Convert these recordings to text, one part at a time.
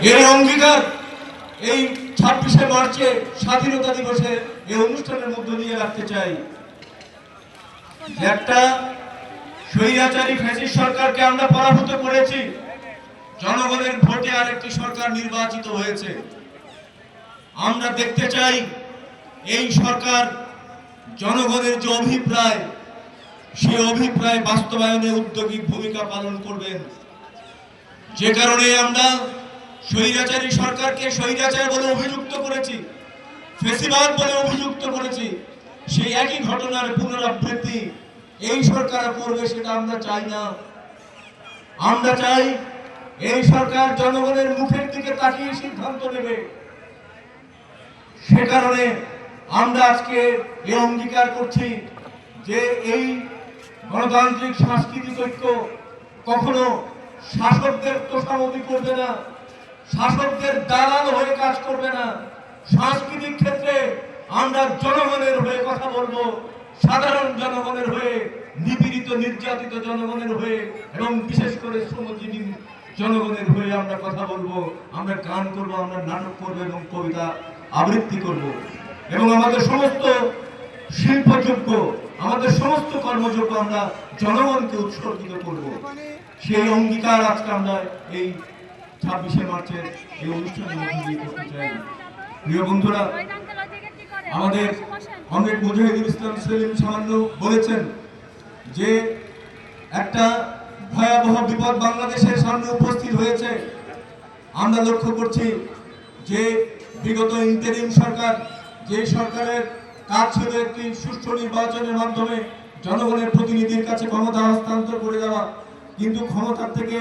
এর অঙ্গীকার এই 26শে মার্চে স্বাধীনতা দিবসে এই অনুষ্ঠানের মধ্য দিয়ে রাখতে চাই। একটা স্বৈরাচারী ফ্যাসিস্ট সরকারকে আমরা পরাভূত করেছি, জনগণের ভোটে আরেকটি সরকার নির্বাচিত হয়েছে। আমরা দেখতে চাই এই সরকার জনগণের যে অভিপ্রায়, সেই অভিপ্রায় বাস্তবায়নে উদ্যোগী ভূমিকা পালন করবেন। যে কারণে আমরা স্বৈরাচারী সরকারকে স্বৈরাচার বলে অভিযুক্ত করেছি, ফ্যাসিবাদ বলে অভিযুক্ত করেছি। সেই একই ঘটনার পুনরাবৃত্তি এই সরকার করবে, সেটা আমরা চাই না। আমরা চাই এই সরকার জনগণের মুখের দিকে তাকিয়ে সিদ্ধান্ত নেবে। সে কারণে আমরা আজকে এই অঙ্গীকার করছি যে এই গণতান্ত্রিক সাংস্কৃতিক ঐক্য কখনো শাসকদের তোষামোদী করবে না, শাসকদের দালাল হয়ে কাজ করবে না। সাংস্কৃতিক ক্ষেত্রে আমরা জনগণের হয়ে কথা বলবো, সাধারণ জনগণের হয়ে, নিপীড়িত নির্যাতিত জনগণের হয়ে এবং বিশেষ করে শ্রমজীবী জনগণের হয়ে আমরা কথা বলবো। আমরা গান করব, আমরা নাটক করব এবং কবিতা আবৃত্তি করব এবং আমাদের সমস্ত শিল্পযোগ্য, আমাদের সমস্ত কর্মযোগ্য আমরা জনগণকে উৎসর্গিত করব। সেই অঙ্গীকার আজকে আমরা এই 26শে মার্চের এই অনুষ্ঠানের মধ্যে দিয়ে করতে চাই। প্রিয় বন্ধুরা, আমাদের অনেক মুজাহিদুল ইসলাম সেলিম সামান্য বলেছেন যে একটা ভয়াবহ বিপদ বাংলাদেশের সামনে উপস্থিত হয়েছে। আমরা লক্ষ্য করছি যে বিগত ইন্টারিম সরকার, যে সরকারের কাজ ছিল একটি সুষ্ঠু নির্বাচনের মাধ্যমে জনগণের প্রতিনিধির কাছে ক্ষমতা হস্তান্তর করে দেওয়া, কিন্তু ক্ষমতার থেকে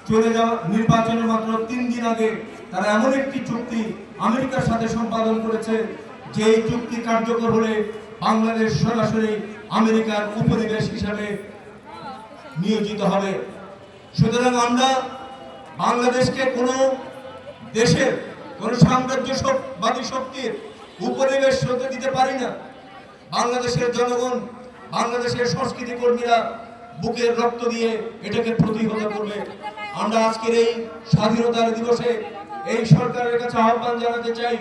চলে যাওয়া নির্বাচনের মাত্র 3 দিন আগে তারা এমন একটি চুক্তি আমেরিকার সাথে সম্পাদন করেছে যে এই চুক্তি কার্যকর হলে বাংলাদেশ সরাসরি আমেরিকার উপনিবেশ হিসাবে নিয়োজিত হবে। সুতরাং আমরা বাংলাদেশকে কোনো দেশের, কোনো সাম্রাজ্যবাদী শক্তির উপনিবেশ হতে দিতে পারি না। বাংলাদেশের জনগণ, বাংলাদেশের সংস্কৃতি কর্মীরা বুকের রক্ত দিয়ে এটাকে প্রতিহত করবে। আমরা আজকের এই স্বাধীনতার দিবসে এই সরকারের কাছে আহ্বান জানাতে চাই,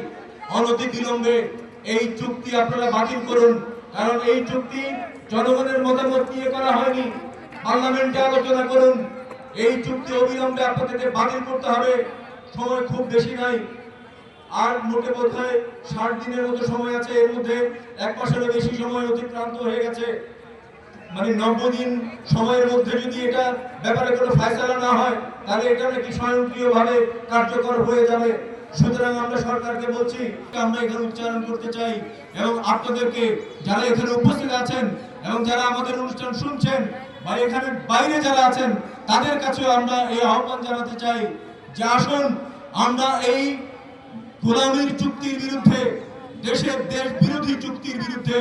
অনতি বিলম্বে এই চুক্তি আপনারা বাতিল করুন। কারণ এই চুক্তি জনগণের মতামত নিয়ে করা হয়নি, পার্লামেন্টে আলোচনা করুন। এই চুক্তি অবিলম্বে আপনাদেরকে বাতিল করতে হবে। সময় খুব বেশি নাই, আর মোটে বোধহয় 60 দিনের মতো সময় আছে। এর মধ্যে 1 মাসেরও বেশি সময় অতিক্রান্ত হয়ে গেছে। মানে 90 দিন সময়ের মধ্যে যদি এটা ব্যাপারে কোনো ফয়সালা না হয়, তাহলে এটা নাকি স্বয়ংক্রিয়ভাবে কার্যকর হয়ে যাবে। সুতরাং আমরা সরকারকে বলছি, আমরা এখানে উচ্চারণ করতে চাই এবং আপনাদেরকে, যারা এখানে উপস্থিত আছেন এবং যারা আমাদের অনুষ্ঠান শুনছেন বা এখানে বাইরে যারা আছেন, তাদের কাছেও আমরা এই আহ্বান জানাতে চাই যে আসুন আমরা এই গোলামীর চুক্তির বিরুদ্ধে, দেশ বিরোধী চুক্তির বিরুদ্ধে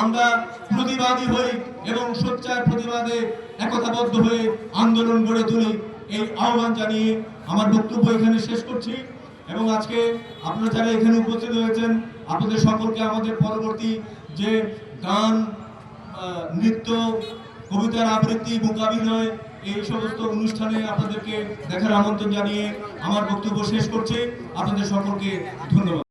আমরা প্রতিবাদী হই এবং সোচ্চার প্রতিবাদে একতাবদ্ধ হয়ে আন্দোলন গড়ে তুলি। এই আহ্বান জানিয়ে আমার বক্তব্য এখানে শেষ করছি এবং আজকে আপনারা যারা এখানে উপস্থিত হয়েছেন, আপনাদের সকলকে আমাদের পরবর্তী যে গান, নৃত্য, কবিতার আবৃত্তি, মূকাভিনয়, এই সমস্ত অনুষ্ঠানে আপনাদেরকে দেখার আমন্ত্রণ জানিয়ে আমার বক্তব্য শেষ করছি। আপনাদের সকলকে ধন্যবাদ।